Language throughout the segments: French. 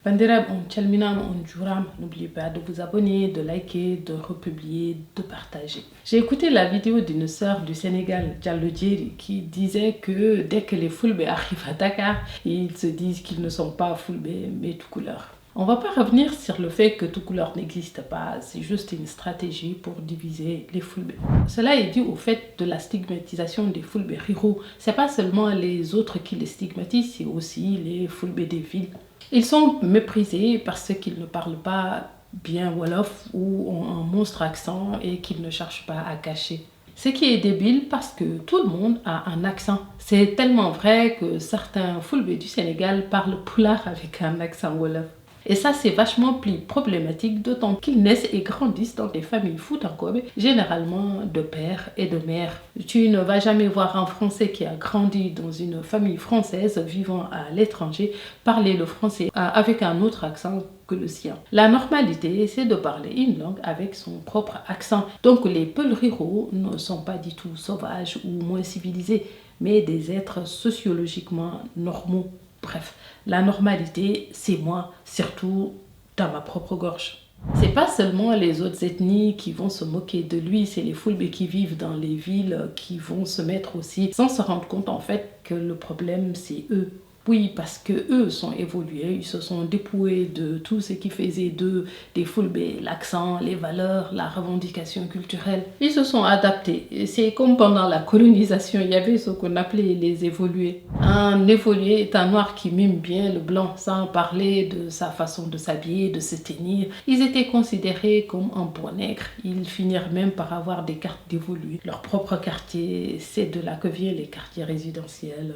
Bandirab, on calminam, on juram. N'oubliez pas de vous abonner, de liker, de republier, de partager. J'ai écouté la vidéo d'une sœur du Sénégal, Diallo Djeri, qui disait que dès que les Fulbe arrivent à Dakar, ils se disent qu'ils ne sont pas Fulbe, mais tout couleur. On va pas revenir sur le fait que tout couleur n'existe pas, c'est juste une stratégie pour diviser les Fulbe. Cela est dû au fait de la stigmatisation des Fulbe ruraux. C'est pas seulement les autres qui les stigmatisent, c'est aussi les Fulbe des villes. Ils sont méprisés parce qu'ils ne parlent pas bien Wolof ou ont un monstre accent et qu'ils ne cherchent pas à cacher. Ce qui est débile parce que tout le monde a un accent. C'est tellement vrai que certains Fulbe du Sénégal parlent Pulaar avec un accent Wolof. Et ça, c'est vachement plus problématique, d'autant qu'ils naissent et grandissent dans des familles Foutankobe, généralement de père et de mère. Tu ne vas jamais voir un Français qui a grandi dans une famille française vivant à l'étranger parler le français avec un autre accent que le sien. La normalité, c'est de parler une langue avec son propre accent. Donc les Peuls ruraux ne sont pas du tout sauvages ou moins civilisés, mais des êtres sociologiquement normaux. Bref, la normalité, c'est moi, surtout dans ma propre gorge. C'est pas seulement les autres ethnies qui vont se moquer de lui, c'est les Fulbe qui vivent dans les villes qui vont se mettre aussi sans se rendre compte en fait que le problème c'est eux. Oui, parce que eux sont évolués, ils se sont dépouillés de tout ce qui faisait d'eux des Fulbe, l'accent, les valeurs, la revendication culturelle. Ils se sont adaptés. C'est comme pendant la colonisation, il y avait ce qu'on appelait les évolués. Un évolué est un noir qui mime bien le blanc, sans parler de sa façon de s'habiller, de se tenir. Ils étaient considérés comme un bon nègre. Ils finirent même par avoir des cartes d'évolués. Leur propre quartier, c'est de là que viennent les quartiers résidentiels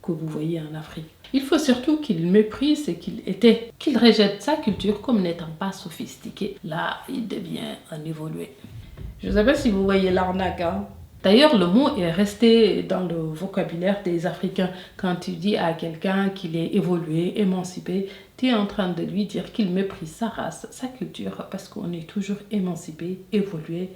que vous voyez en Afrique. Il faut surtout qu'il méprise ce qu'il était, qu'il rejette sa culture comme n'étant pas sophistiqué. Là, il devient un évolué. Je ne sais pas si vous voyez l'arnaque, hein? D'ailleurs, le mot est resté dans le vocabulaire des Africains. Quand tu dis à quelqu'un qu'il est évolué, émancipé, tu es en train de lui dire qu'il méprise sa race, sa culture, parce qu'on est toujours émancipé, évolué,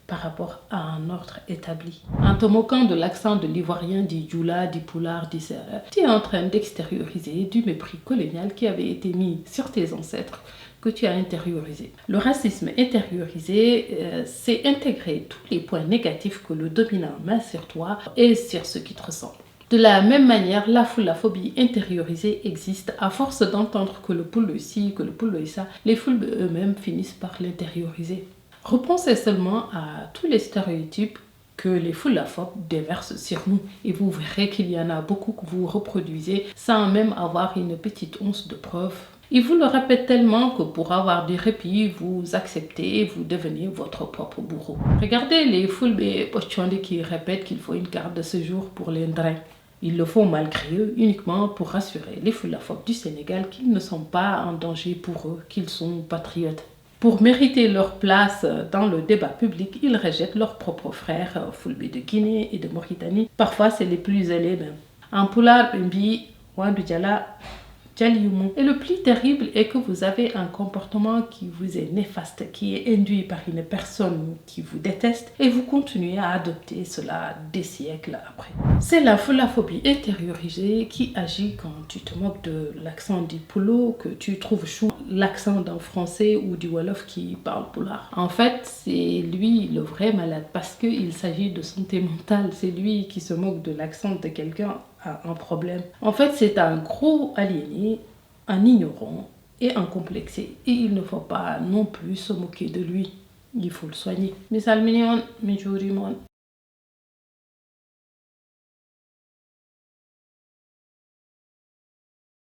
par rapport à un ordre établi. En te moquant de l'accent de l'ivoirien, du Djoula, du Pulaar, du Sérère, tu es en train d'extérioriser du mépris colonial qui avait été mis sur tes ancêtres, que tu as intériorisé. Le racisme intériorisé, c'est intégrer tous les points négatifs que le dominant met sur toi et sur ceux qui te ressemblent. De la même manière, la foulaphobie intériorisée existe. À force d'entendre que le poule ci, que le poule ça, les Fulbe eux-mêmes finissent par l'intérioriser. Repensez seulement à tous les stéréotypes que les foulaphobes déversent sur nous et vous verrez qu'il y en a beaucoup que vous reproduisez sans même avoir une petite once de preuve. Ils vous le répètent tellement que pour avoir du répit, vous acceptez et vous devenez votre propre bourreau. Regardez les Fulbe Pochonde qui répètent qu'il faut une carte de séjour pour les Ndrins. Ils le font malgré eux, uniquement pour rassurer les foulaphobes du Sénégal qu'ils ne sont pas en danger pour eux, qu'ils sont patriotes. Pour mériter leur place dans le débat public, ils rejettent leurs propres frères Fulbe de Guinée et de Mauritanie. Parfois, c'est les plus zélés même. En Pulaar, Mbi, Wandu Djala, Djaliumu. Et le plus terrible est que vous avez un comportement qui vous est néfaste, qui est induit par une personne qui vous déteste et vous continuez à adopter cela des siècles après. C'est la foulaphobie intériorisée qui agit quand tu te moques de l'accent du Poulo, que tu trouves chou l'accent d'un Français ou du Wolof qui parle Pulaar. En fait, c'est lui le vrai malade parce qu'il s'agit de santé mentale. C'est lui qui se moque de l'accent de quelqu'un a un problème. En fait, c'est un gros aliéné, un ignorant et un complexé. Et il ne faut pas non plus se moquer de lui. Il faut le soigner. Mes salminion, mes jourimon.